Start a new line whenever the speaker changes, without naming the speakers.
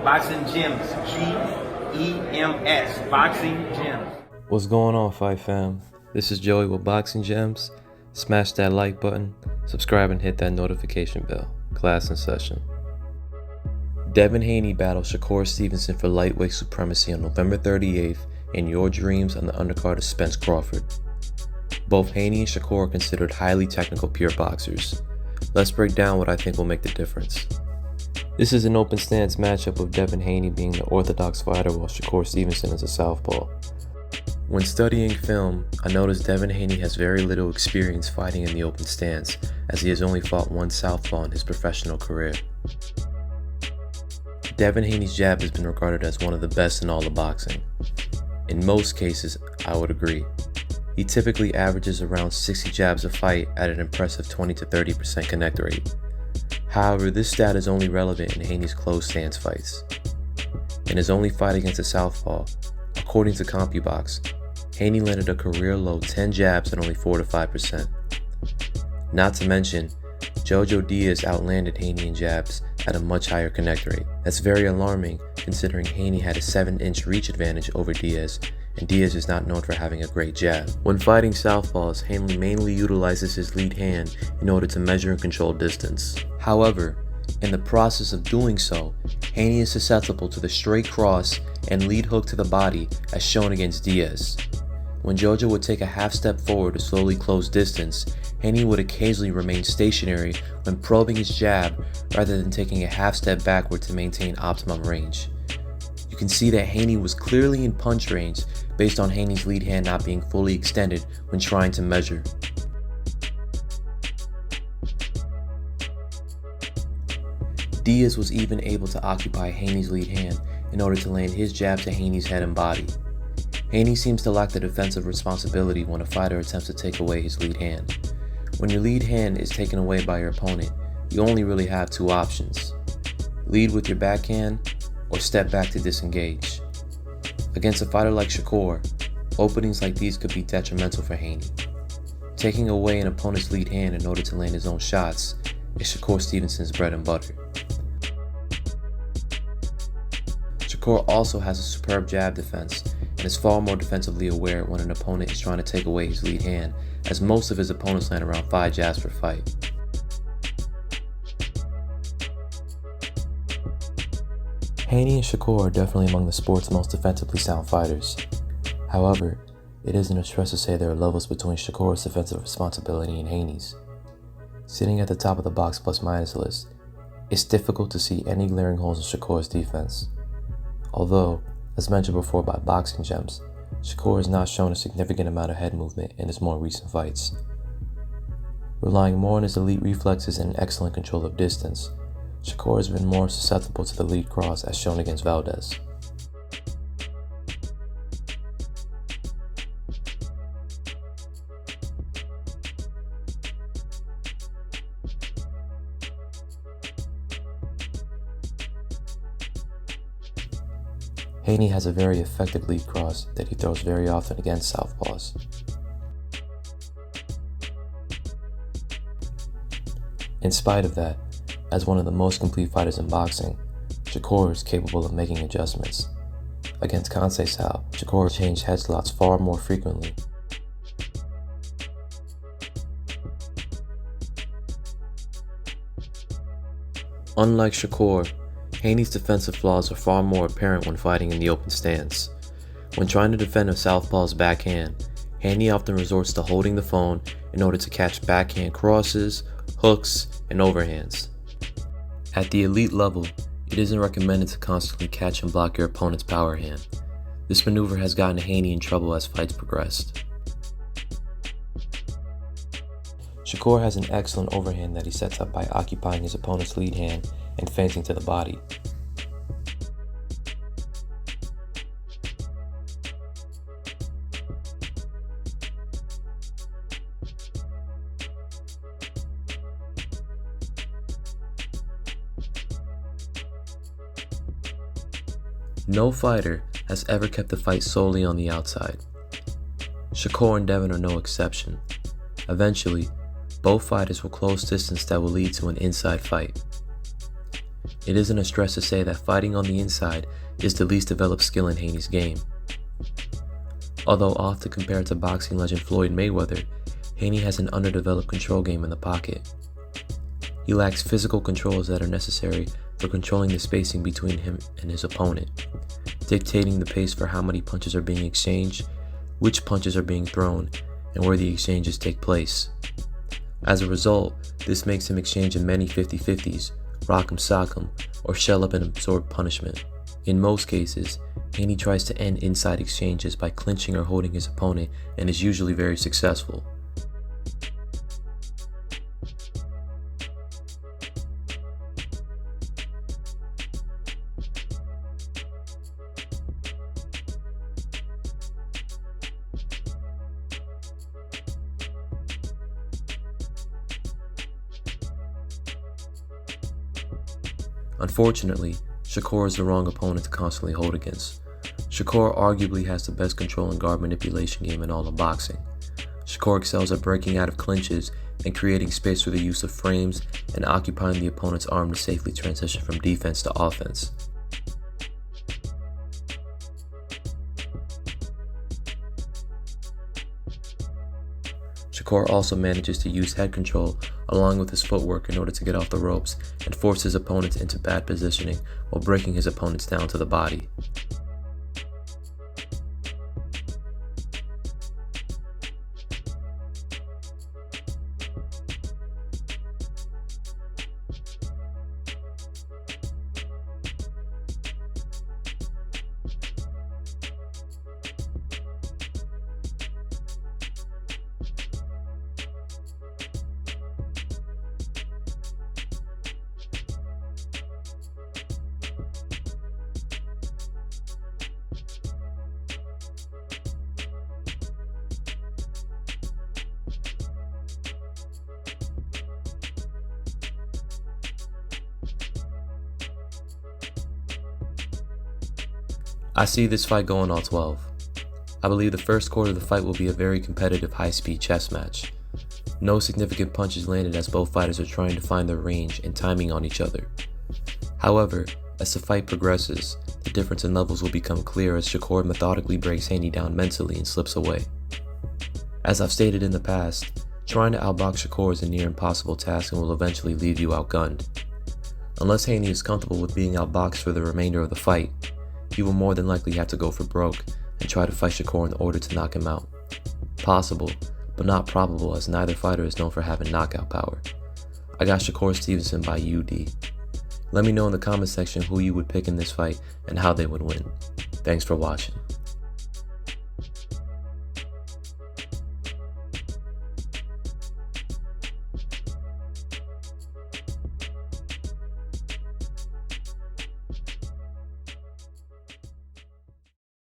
Boxing Gyms, G-E-M-S, Boxing Gyms.
What's going on, Fight Fam? This is Joey with Boxing Gems. Smash that like button, subscribe, and hit that notification bell. Class in session. Devin Haney battled Shakur Stevenson for lightweight supremacy on November 38th in Your Dreams on the undercard of Spence Crawford. Both Haney and Shakur are considered highly technical pure boxers. Let's break down what I think will make the difference. This is an open stance matchup with Devin Haney being the orthodox fighter while Shakur Stevenson is a southpaw. When studying film, I noticed Devin Haney has very little experience fighting in the open stance, as he has only fought one southpaw in his professional career. Devin Haney's jab has been regarded as one of the best in all of boxing. In most cases, I would agree. He typically averages around 60 jabs a fight at an impressive 20 to 30% connect rate. However, this stat is only relevant in Haney's closed stance fights. In his only fight against a southpaw, according to CompuBox, Haney landed a career low 10 jabs at only 4 to 5%. Not to mention, Jojo Diaz outlanded Haney in jabs at a much higher connect rate. That's very alarming considering Haney had a 7-inch reach advantage over Diaz, and Diaz is not known for having a great jab. When fighting southpaws, Haney mainly utilizes his lead hand in order to measure and control distance. However, in the process of doing so, Haney is susceptible to the straight cross and lead hook to the body as shown against Diaz. When Jojo would take a half step forward to slowly close distance, Haney would occasionally remain stationary when probing his jab rather than taking a half step backward to maintain optimum range. You can see that Haney was clearly in punch range based on Haney's lead hand not being fully extended when trying to measure. Diaz was even able to occupy Haney's lead hand in order to land his jab to Haney's head and body. Haney seems to lack the defensive responsibility when a fighter attempts to take away his lead hand. When your lead hand is taken away by your opponent, you only really have two options: lead with your backhand or step back to disengage. Against a fighter like Shakur, openings like these could be detrimental for Haney. Taking away an opponent's lead hand in order to land his own shots is Shakur Stevenson's bread and butter. Shakur also has a superb jab defense and is far more defensively aware when an opponent is trying to take away his lead hand, as most of his opponents land around 5 jabs per fight. Haney and Shakur are definitely among the sport's most defensively sound fighters. However, it isn't a stretch to say there are levels between Shakur's defensive responsibility and Haney's. Sitting at the top of the box plus-minus list, it's difficult to see any glaring holes in Shakur's defense. Although, as mentioned before by Boxing Gems, Shakur has not shown a significant amount of head movement in his more recent fights. Relying more on his elite reflexes and excellent control of distance, Shakur has been more susceptible to the lead cross as shown against Valdez. Haney has a very effective lead cross that he throws very often against southpaws. In spite of that, as one of the most complete fighters in boxing, Shakur is capable of making adjustments. Against Conceição, Shakur changed head slots far more frequently. Unlike Shakur, Haney's defensive flaws are far more apparent when fighting in the open stance. When trying to defend a southpaw's backhand, Haney often resorts to holding the phone in order to catch backhand crosses, hooks, and overhands. At the elite level, it isn't recommended to constantly catch and block your opponent's power hand. This maneuver has gotten Haney in trouble as fights progressed. Shakur has an excellent overhand that he sets up by occupying his opponent's lead hand and feinting to the body. No fighter has ever kept the fight solely on the outside. Shakur and Devin are no exception. Eventually, both fighters will close distance that will lead to an inside fight. It isn't a stretch to say that fighting on the inside is the least developed skill in Haney's game. Although often compared to boxing legend Floyd Mayweather, Haney has an underdeveloped control game in the pocket. He lacks physical controls that are necessary for controlling the spacing between him and his opponent, dictating the pace for how many punches are being exchanged, which punches are being thrown, and where the exchanges take place. As a result, this makes him exchange in many 50-50s, rock'em sock'em, or shell up and absorb punishment. In most cases, Haney tries to end inside exchanges by clinching or holding his opponent and is usually very successful. Unfortunately, Shakur is the wrong opponent to constantly hold against. Shakur arguably has the best control and guard manipulation game in all of boxing. Shakur excels at breaking out of clinches and creating space through the use of frames and occupying the opponent's arm to safely transition from defense to offense. Shakur also manages to use head control along with his footwork in order to get off the ropes and force his opponents into bad positioning while breaking his opponents down to the body. I see this fight going all 12. I believe the first quarter of the fight will be a very competitive high-speed chess match. No significant punches landed as both fighters are trying to find their range and timing on each other. However, as the fight progresses, the difference in levels will become clear as Shakur methodically breaks Haney down mentally and slips away. As I've stated in the past, trying to outbox Shakur is a near impossible task and will eventually leave you outgunned. Unless Haney is comfortable with being outboxed for the remainder of the fight, he will more than likely have to go for broke and try to fight Shakur in order to knock him out. Possible, but not probable, as neither fighter is known for having knockout power. I got Shakur Stevenson by UD. Let me know in the comment section who you would pick in this fight and how they would win. Thanks for watching.